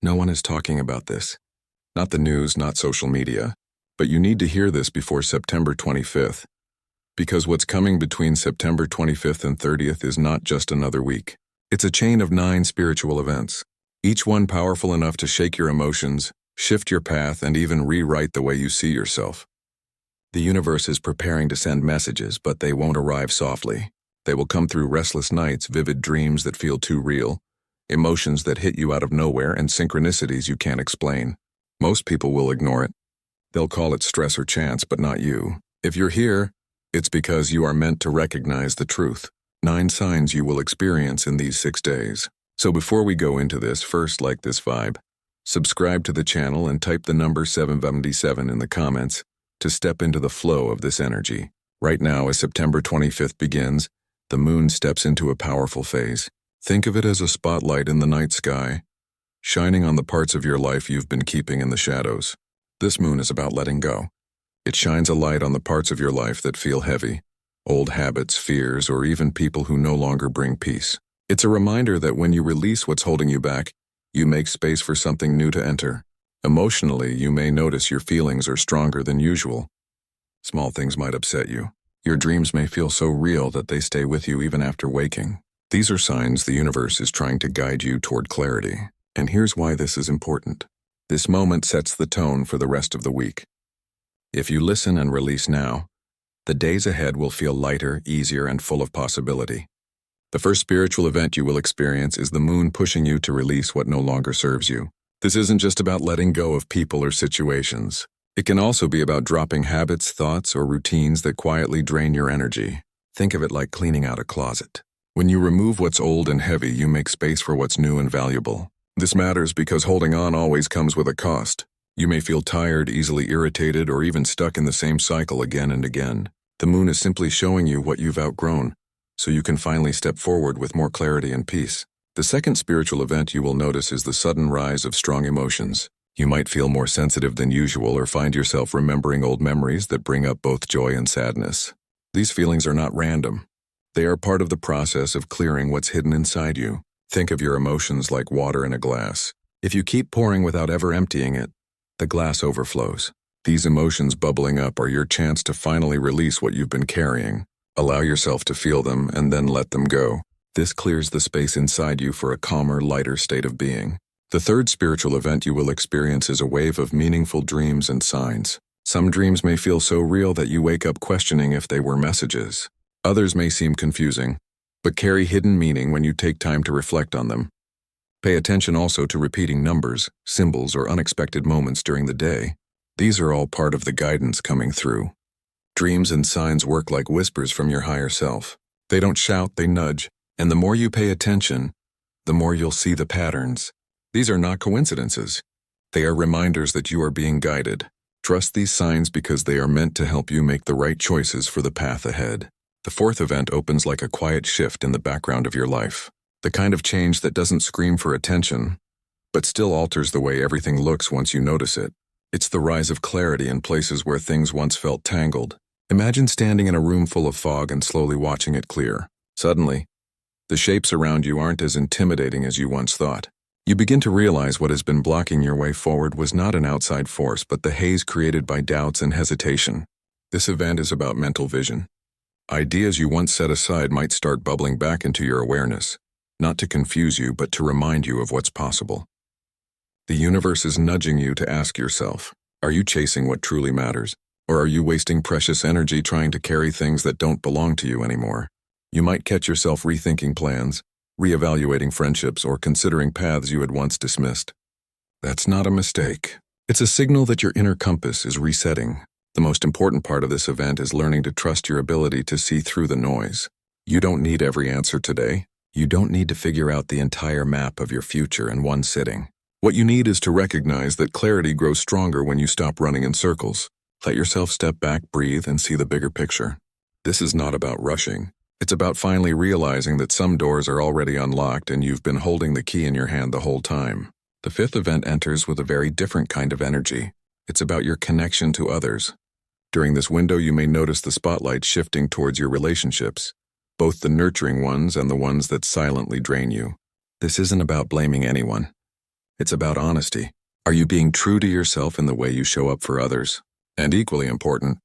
No one is talking about this. Not the news, not social media. But you need to hear this before September 25th. Because what's coming between September 25th and 30th is not just another week. It's a chain of 9 spiritual events, each one powerful enough to shake your emotions, shift your path, and even rewrite the way you see yourself. The universe is preparing to send messages, but they won't arrive softly. They will come through restless nights, vivid dreams that feel too real, emotions that hit you out of nowhere, and synchronicities you can't explain. Most people will ignore it. They'll call it stress or chance, but not you. If you're here, it's because you are meant to recognize the truth. 9 signs you will experience in these 6 days. So before we go into this, first like this vibe. Subscribe to the channel and type the number 777 in the comments to step into the flow of this energy. Right now, as September 25th begins, the moon steps into a powerful phase. Think of it as a spotlight in the night sky, shining on the parts of your life you've been keeping in the shadows. This moon is about letting go. It shines a light on the parts of your life that feel heavy, old habits, fears, or even people who no longer bring peace. It's a reminder that when you release what's holding you back, you make space for something new to enter. Emotionally, you may notice your feelings are stronger than usual. Small things might upset you. Your dreams may feel so real that they stay with you even after waking. These are signs the universe is trying to guide you toward clarity. And here's why this is important. This moment sets the tone for the rest of the week. If you listen and release now, the days ahead will feel lighter, easier, and full of possibility. The first spiritual event you will experience is the moon pushing you to release what no longer serves you. This isn't just about letting go of people or situations. It can also be about dropping habits, thoughts, or routines that quietly drain your energy. Think of it like cleaning out a closet. When you remove what's old and heavy, you make space for what's new and valuable. This matters because holding on always comes with a cost. You may feel tired, easily irritated, or even stuck in the same cycle again and again. The moon is simply showing you what you've outgrown, so you can finally step forward with more clarity and peace. The second spiritual event you will notice is the sudden rise of strong emotions. You might feel more sensitive than usual or find yourself remembering old memories that bring up both joy and sadness. These feelings are not random. They are part of the process of clearing what's hidden inside you. Think of your emotions like water in a glass. If you keep pouring without ever emptying it, the glass overflows. These emotions bubbling up are your chance to finally release what you've been carrying. Allow yourself to feel them and then let them go. This clears the space inside you for a calmer, lighter state of being. The third spiritual event you will experience is a wave of meaningful dreams and signs. Some dreams may feel so real that you wake up questioning if they were messages. Others may seem confusing, but carry hidden meaning when you take time to reflect on them. Pay attention also to repeating numbers, symbols, or unexpected moments during the day. These are all part of the guidance coming through. Dreams and signs work like whispers from your higher self. They don't shout, they nudge. And the more you pay attention, the more you'll see the patterns. These are not coincidences. They are reminders that you are being guided. Trust these signs because they are meant to help you make the right choices for the path ahead. The fourth event opens like a quiet shift in the background of your life. The kind of change that doesn't scream for attention, but still alters the way everything looks once you notice it. It's the rise of clarity in places where things once felt tangled. Imagine standing in a room full of fog and slowly watching it clear. Suddenly, the shapes around you aren't as intimidating as you once thought. You begin to realize what has been blocking your way forward was not an outside force, but the haze created by doubts and hesitation. This event is about mental vision. Ideas you once set aside might start bubbling back into your awareness, not to confuse you, but to remind you of what's possible. The universe is nudging you to ask yourself, are you chasing what truly matters? Or are you wasting precious energy trying to carry things that don't belong to you anymore? You might catch yourself rethinking plans, reevaluating friendships, or considering paths you had once dismissed. That's not a mistake. It's a signal that your inner compass is resetting. The most important part of this event is learning to trust your ability to see through the noise. You don't need every answer today. You don't need to figure out the entire map of your future in one sitting. What you need is to recognize that clarity grows stronger when you stop running in circles. Let yourself step back, breathe, and see the bigger picture. This is not about rushing. It's about finally realizing that some doors are already unlocked and you've been holding the key in your hand the whole time. The fifth event enters with a very different kind of energy. It's about your connection to others. During this window, you may notice the spotlight shifting towards your relationships, both the nurturing ones and the ones that silently drain you. This isn't about blaming anyone. It's about honesty. Are you being true to yourself in the way you show up for others? And equally important,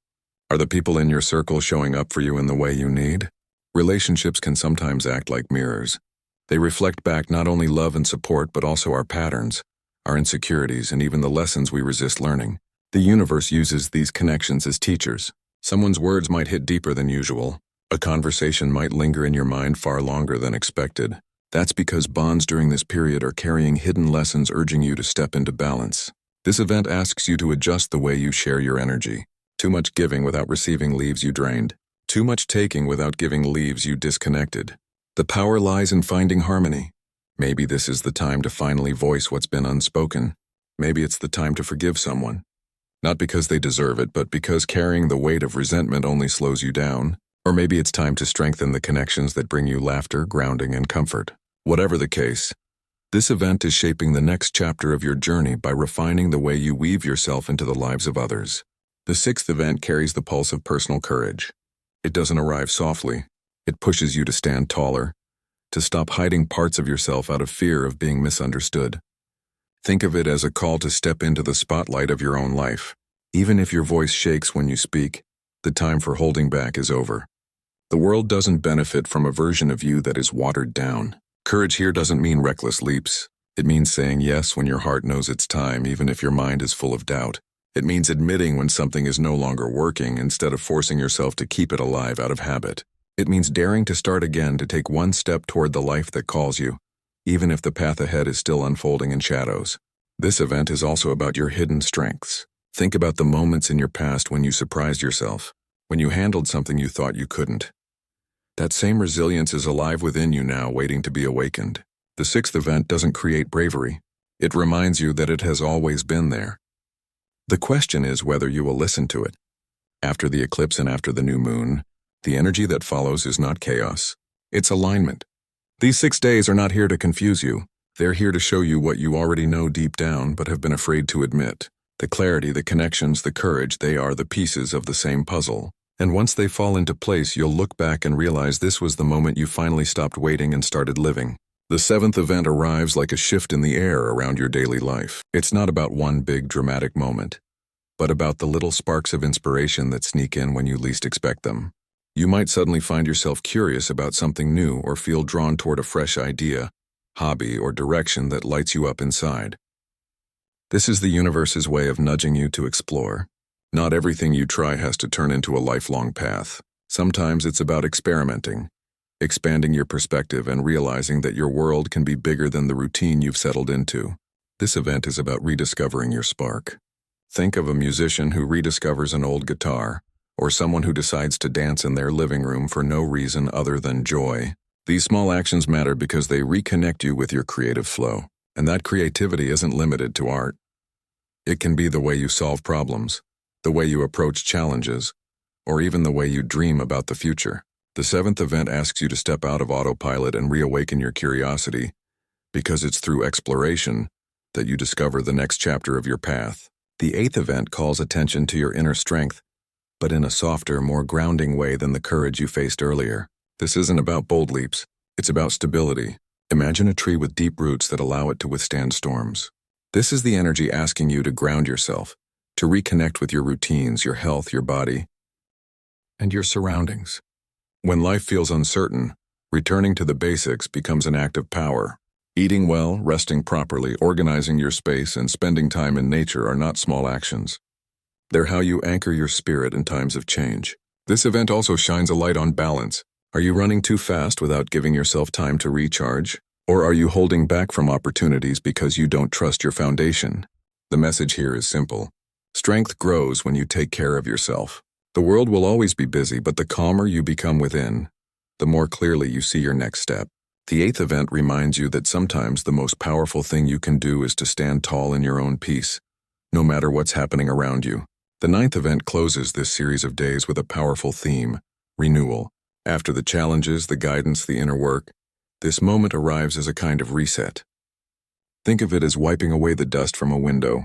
are the people in your circle showing up for you in the way you need? Relationships can sometimes act like mirrors. They reflect back not only love and support but also our patterns, our insecurities, and even the lessons we resist learning. The universe uses these connections as teachers. Someone's words might hit deeper than usual. A conversation might linger in your mind far longer than expected. That's because bonds during this period are carrying hidden lessons urging you to step into balance. This event asks you to adjust the way you share your energy. Too much giving without receiving leaves you drained. Too much taking without giving leaves you disconnected. The power lies in finding harmony. Maybe this is the time to finally voice what's been unspoken. Maybe it's the time to forgive someone. Not because they deserve it, but because carrying the weight of resentment only slows you down. Or maybe it's time to strengthen the connections that bring you laughter, grounding, and comfort. Whatever the case, this event is shaping the next chapter of your journey by refining the way you weave yourself into the lives of others. The sixth event carries the pulse of personal courage. It doesn't arrive softly. It pushes you to stand taller, to stop hiding parts of yourself out of fear of being misunderstood. Think of it as a call to step into the spotlight of your own life. Even if your voice shakes when you speak, the time for holding back is over. The world doesn't benefit from a version of you that is watered down. Courage here doesn't mean reckless leaps. It means saying yes when your heart knows it's time, even if your mind is full of doubt. It means admitting when something is no longer working instead of forcing yourself to keep it alive out of habit. It means daring to start again, to take one step toward the life that calls you, even if the path ahead is still unfolding in shadows. This event is also about your hidden strengths. Think about the moments in your past when you surprised yourself, when you handled something you thought you couldn't. That same resilience is alive within you now, waiting to be awakened. The sixth event doesn't create bravery. It reminds you that it has always been there. The question is whether you will listen to it. After the eclipse and after the new moon, the energy that follows is not chaos. It's alignment. These 6 days are not here to confuse you. They're here to show you what you already know deep down but have been afraid to admit. The clarity, the connections, the courage, they are the pieces of the same puzzle. And once they fall into place, you'll look back and realize this was the moment you finally stopped waiting and started living. The seventh event arrives like a shift in the air around your daily life. It's not about one big dramatic moment, but about the little sparks of inspiration that sneak in when you least expect them. You might suddenly find yourself curious about something new or feel drawn toward a fresh idea, hobby, or direction that lights you up inside. This is the universe's way of nudging you to explore. Not everything you try has to turn into a lifelong path. Sometimes it's about experimenting, expanding your perspective and realizing that your world can be bigger than the routine you've settled into. This event is about rediscovering your spark. Think of a musician who rediscovers an old guitar, or someone who decides to dance in their living room for no reason other than joy. These small actions matter because they reconnect you with your creative flow. And that creativity isn't limited to art. It can be the way you solve problems, the way you approach challenges, or even the way you dream about the future. The seventh event asks you to step out of autopilot and reawaken your curiosity, because it's through exploration that you discover the next chapter of your path. The eighth event calls attention to your inner strength, but in a softer, more grounding way than the courage you faced earlier. This isn't about bold leaps. It's about stability. Imagine a tree with deep roots that allow it to withstand storms. This is the energy asking you to ground yourself, to reconnect with your routines, your health, your body, and your surroundings. When life feels uncertain, returning to the basics becomes an act of power. Eating well, resting properly, organizing your space, and spending time in nature are not small actions. They're how you anchor your spirit in times of change. This event also shines a light on balance. Are you running too fast without giving yourself time to recharge? Or are you holding back from opportunities because you don't trust your foundation? The message here is simple. Strength grows when you take care of yourself. The world will always be busy, but the calmer you become within, the more clearly you see your next step. The eighth event reminds you that sometimes the most powerful thing you can do is to stand tall in your own peace, no matter what's happening around you. The ninth event closes this series of days with a powerful theme, renewal. After the challenges, the guidance, the inner work, this moment arrives as a kind of reset. Think of it as wiping away the dust from a window.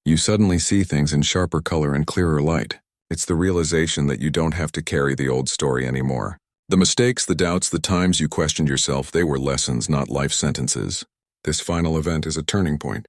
You suddenly see things in sharper color and clearer light. It's the realization that you don't have to carry the old story anymore. The mistakes, the doubts, the times you questioned yourself, they were lessons, not life sentences. This final event is a turning point,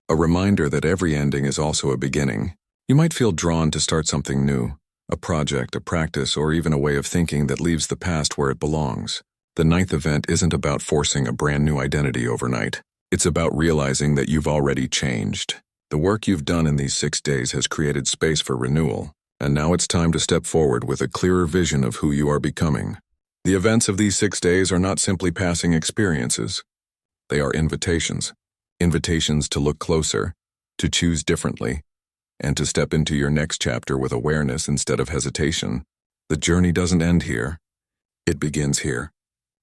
a reminder that every ending is also a beginning. You might feel drawn to start something new, a project, a practice, or even a way of thinking that leaves the past where it belongs. The ninth event isn't about forcing a brand new identity overnight. It's about realizing that you've already changed. The work you've done in these 6 days has created space for renewal, and now it's time to step forward with a clearer vision of who you are becoming. The events of these 6 days are not simply passing experiences. They are invitations. Invitations to look closer, to choose differently, and to step into your next chapter with awareness instead of hesitation. The journey doesn't end here. It begins here.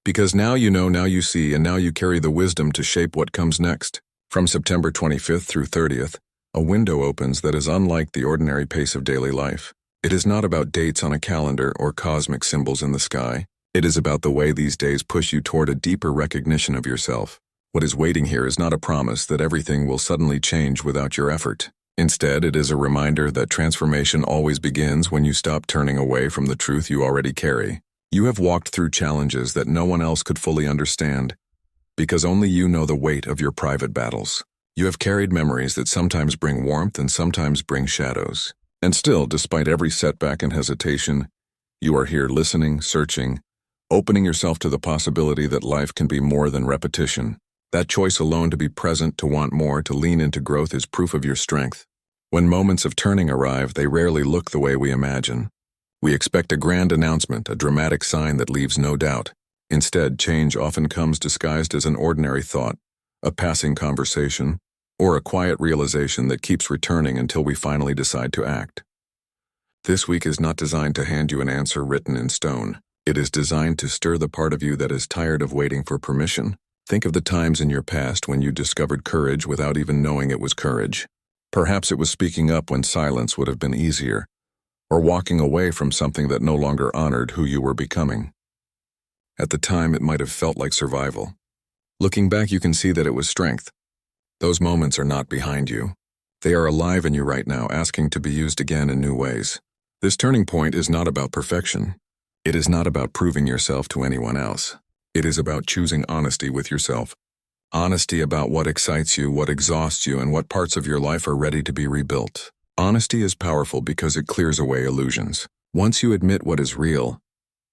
Because now you know, now you see, and now you carry the wisdom to shape what comes next. From September 25th through 30th, a window opens that is unlike the ordinary pace of daily life. It is not about dates on a calendar or cosmic symbols in the sky. It is about the way these days push you toward a deeper recognition of yourself. What is waiting here is not a promise that everything will suddenly change without your effort. Instead, it is a reminder that transformation always begins when you stop turning away from the truth you already carry. You have walked through challenges that no one else could fully understand, because only you know the weight of your private battles. You have carried memories that sometimes bring warmth and sometimes bring shadows. And still, despite every setback and hesitation, you are here listening, searching, opening yourself to the possibility that life can be more than repetition. That choice alone, to be present, to want more, to lean into growth, is proof of your strength. When moments of turning arrive, they rarely look the way we imagine. We expect a grand announcement, a dramatic sign that leaves no doubt. Instead, change often comes disguised as an ordinary thought, a passing conversation, or a quiet realization that keeps returning until we finally decide to act. This week is not designed to hand you an answer written in stone. It is designed to stir the part of you that is tired of waiting for permission. Think of the times in your past when you discovered courage without even knowing it was courage. Perhaps it was speaking up when silence would have been easier, or walking away from something that no longer honored who you were becoming. At the time, it might have felt like survival. Looking back, you can see that it was strength. Those moments are not behind you. They are alive in you right now, asking to be used again in new ways. This turning point is not about perfection. It is not about proving yourself to anyone else. It is about choosing honesty with yourself. Honesty about what excites you, what exhausts you, and what parts of your life are ready to be rebuilt. Honesty is powerful because it clears away illusions. Once you admit what is real,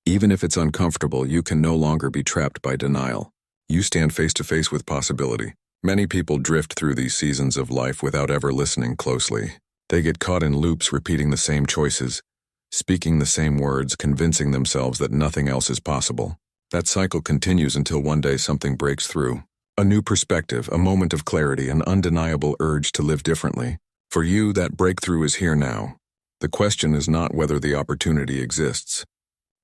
even if it's uncomfortable, you can no longer be trapped by denial. You stand face to face with possibility. Many people drift through these seasons of life without ever listening closely. They get caught in loops, repeating the same choices, speaking the same words, convincing themselves that nothing else is possible. That cycle continues until one day something breaks through. A new perspective, a moment of clarity, an undeniable urge to live differently. For you, that breakthrough is here now. The question is not whether the opportunity exists.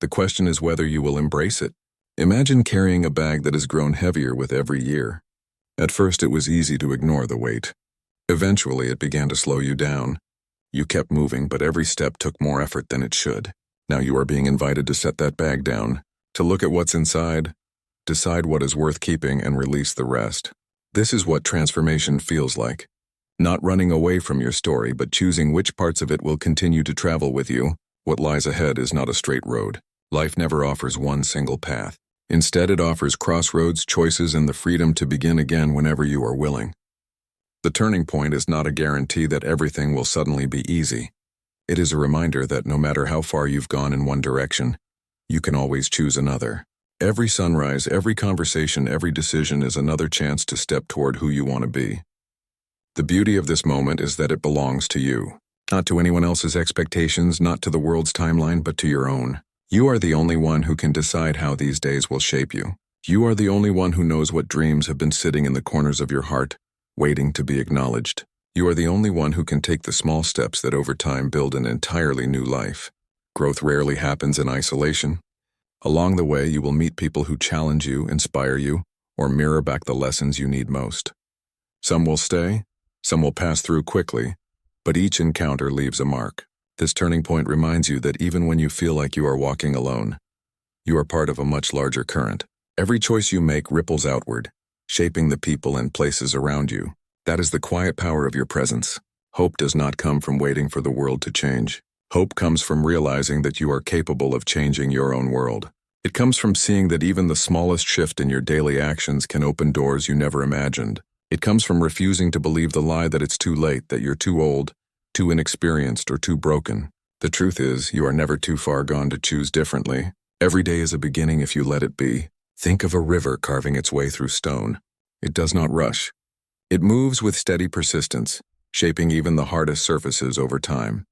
The question is whether you will embrace it. Imagine carrying a bag that has grown heavier with every year. At first, it was easy to ignore the weight. Eventually, it began to slow you down. You kept moving, but every step took more effort than it should. Now you are being invited to set that bag down, to look at what's inside, decide what is worth keeping, and release the rest. This is what transformation feels like. Not running away from your story, but choosing which parts of it will continue to travel with you. What lies ahead is not a straight road. Life never offers one single path. Instead, it offers crossroads, choices, and the freedom to begin again whenever you are willing. The turning point is not a guarantee that everything will suddenly be easy. It is a reminder that no matter how far you've gone in one direction, you can always choose another. Every sunrise, every conversation, every decision is another chance to step toward who you want to be. The beauty of this moment is that it belongs to you. Not to anyone else's expectations, not to the world's timeline, but to your own. You are the only one who can decide how these days will shape you. You are the only one who knows what dreams have been sitting in the corners of your heart, waiting to be acknowledged. You are the only one who can take the small steps that over time build an entirely new life. Growth rarely happens in isolation. Along the way, you will meet people who challenge you, inspire you, or mirror back the lessons you need most. Some will stay, some will pass through quickly, but each encounter leaves a mark. This turning point reminds you that even when you feel like you are walking alone, you are part of a much larger current. Every choice you make ripples outward, shaping the people and places around you. That is the quiet power of your presence. Hope does not come from waiting for the world to change. Hope comes from realizing that you are capable of changing your own world. It comes from seeing that even the smallest shift in your daily actions can open doors you never imagined. It comes from refusing to believe the lie that it's too late, that you're too old, too inexperienced, or too broken. The truth is, you are never too far gone to choose differently. Every day is a beginning if you let it be. Think of a river carving its way through stone. It does not rush. It moves with steady persistence, shaping even the hardest surfaces over time.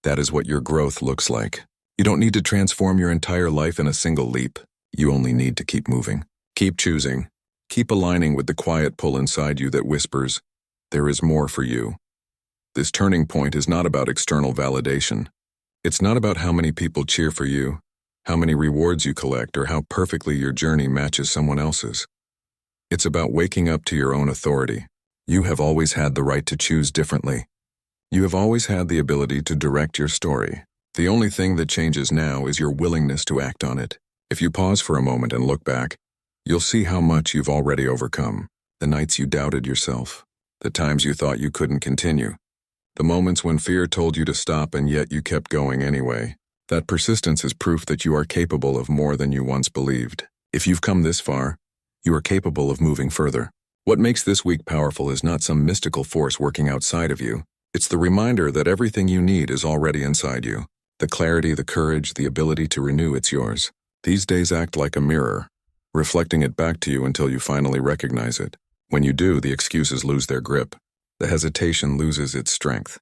That is what your growth looks like. You don't need to transform your entire life in a single leap. You only need to keep moving. Keep choosing. Keep aligning with the quiet pull inside you that whispers, there is more for you. This turning point is not about external validation. It's not about how many people cheer for you, how many rewards you collect, or how perfectly your journey matches someone else's. It's about waking up to your own authority. You have always had the right to choose differently. You have always had the ability to direct your story. The only thing that changes now is your willingness to act on it. If you pause for a moment and look back, you'll see how much you've already overcome. The nights you doubted yourself, the times you thought you couldn't continue, the moments when fear told you to stop and yet you kept going anyway. That persistence is proof that you are capable of more than you once believed. If you've come this far, you are capable of moving further. What makes this week powerful is not some mystical force working outside of you. It's the reminder that everything you need is already inside you. The clarity, the courage, the ability to renew, it's yours. These days act like a mirror, reflecting it back to you until you finally recognize it. When you do, the excuses lose their grip. The hesitation loses its strength.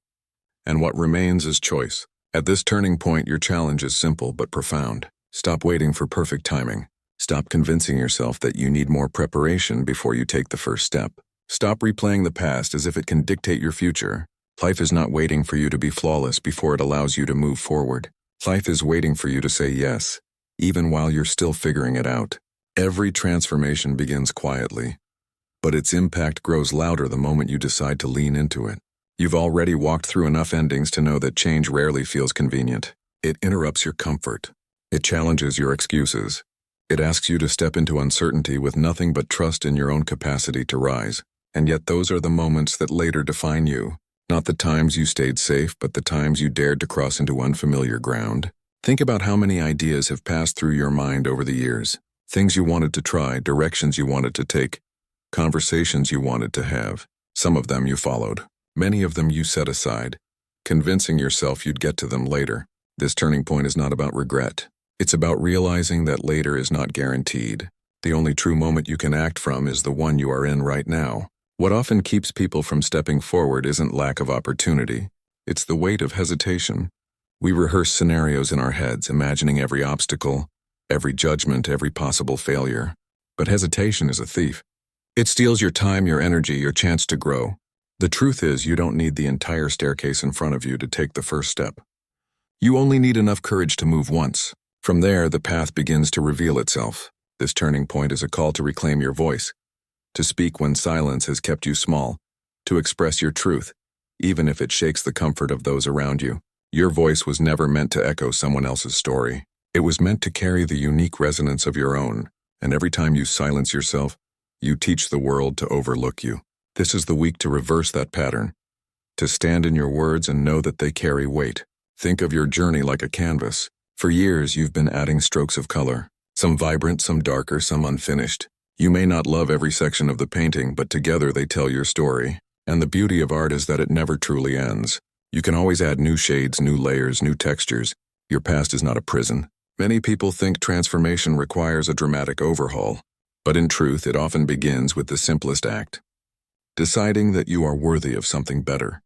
And what remains is choice. At this turning point, your challenge is simple but profound. Stop waiting for perfect timing. Stop convincing yourself that you need more preparation before you take the first step. Stop replaying the past as if it can dictate your future. Life is not waiting for you to be flawless before it allows you to move forward. Life is waiting for you to say yes, even while you're still figuring it out. Every transformation begins quietly, but its impact grows louder the moment you decide to lean into it. You've already walked through enough endings to know that change rarely feels convenient. It interrupts your comfort. It challenges your excuses. It asks you to step into uncertainty with nothing but trust in your own capacity to rise. And yet those are the moments that later define you. Not the times you stayed safe, but the times you dared to cross into unfamiliar ground. Think about how many ideas have passed through your mind over the years. Things you wanted to try, directions you wanted to take, conversations you wanted to have. Some of them you followed. Many of them you set aside, convincing yourself you'd get to them later. This turning point is not about regret. It's about realizing that later is not guaranteed. The only true moment you can act from is the one you are in right now. What often keeps people from stepping forward isn't lack of opportunity. It's the weight of hesitation. We rehearse scenarios in our heads, imagining every obstacle, every judgment, every possible failure. But hesitation is a thief. It steals your time, your energy, your chance to grow. The truth is, you don't need the entire staircase in front of you to take the first step. You only need enough courage to move once. From there, the path begins to reveal itself. This turning point is a call to reclaim your voice, to speak when silence has kept you small, to express your truth, even if it shakes the comfort of those around you. Your voice was never meant to echo someone else's story. It was meant to carry the unique resonance of your own, and every time you silence yourself, you teach the world to overlook you. This is the week to reverse that pattern, to stand in your words and know that they carry weight. Think of your journey like a canvas. For years, you've been adding strokes of color, some vibrant, some darker, some unfinished. You may not love every section of the painting, but together they tell your story. And the beauty of art is that it never truly ends. You can always add new shades, new layers, new textures. Your past is not a prison. Many people think transformation requires a dramatic overhaul, but in truth, it often begins with the simplest act. Deciding that you are worthy of something better.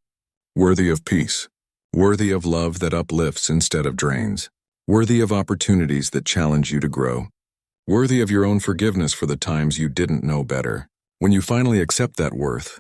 Worthy of peace. Worthy of love that uplifts instead of drains. Worthy of opportunities that challenge you to grow. Worthy of your own forgiveness for the times you didn't know better. When you finally accept that worth,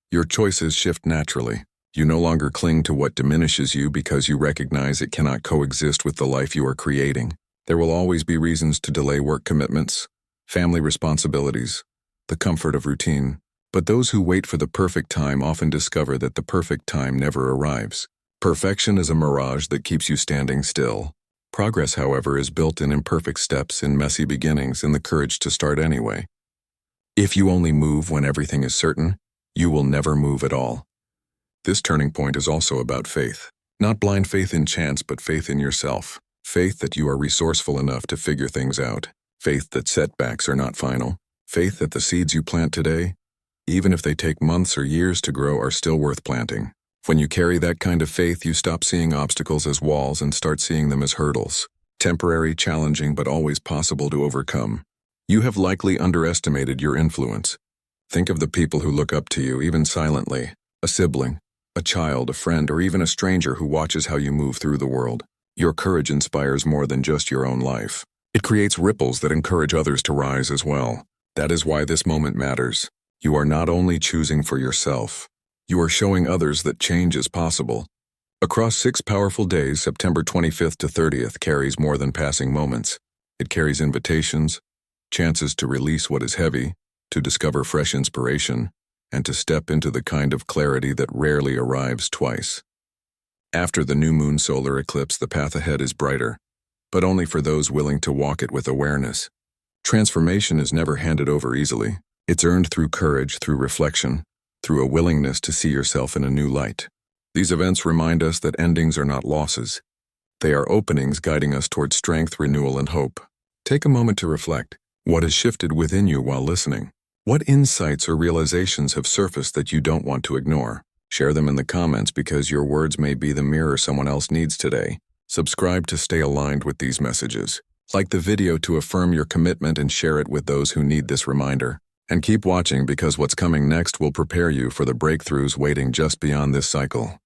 your choices shift naturally. You no longer cling to what diminishes you because you recognize it cannot coexist with the life you are creating. There will always be reasons to delay work commitments, family responsibilities, the comfort of routine. But those who wait for the perfect time often discover that the perfect time never arrives. Perfection is a mirage that keeps you standing still. Progress, however, is built in imperfect steps, in messy beginnings, and the courage to start anyway. If you only move when everything is certain, you will never move at all. This turning point is also about faith. Not blind faith in chance, but faith in yourself. Faith that you are resourceful enough to figure things out. Faith that setbacks are not final. Faith that the seeds you plant today, even if they take months or years to grow, are still worth planting. When you carry that kind of faith, you stop seeing obstacles as walls and start seeing them as hurdles. Temporary, challenging, but always possible to overcome. You have likely underestimated your influence. Think of the people who look up to you, even silently. A sibling, a child, a friend, or even a stranger who watches how you move through the world. Your courage inspires more than just your own life. It creates ripples that encourage others to rise as well. That is why this moment matters. You are not only choosing for yourself, you are showing others that change is possible. Across 6 powerful days, September 25th to 30th carries more than passing moments. It carries invitations, chances to release what is heavy, to discover fresh inspiration, and to step into the kind of clarity that rarely arrives twice. After the new moon solar eclipse, the path ahead is brighter, but only for those willing to walk it with awareness. Transformation is never handed over easily. It's earned through courage, through reflection, through a willingness to see yourself in a new light. These events remind us that endings are not losses. They are openings guiding us toward strength, renewal, and hope. Take a moment to reflect. What has shifted within you while listening? What insights or realizations have surfaced that you don't want to ignore? Share them in the comments, because your words may be the mirror someone else needs today. Subscribe to stay aligned with these messages. Like the video to affirm your commitment and share it with those who need this reminder. And keep watching, because what's coming next will prepare you for the breakthroughs waiting just beyond this cycle.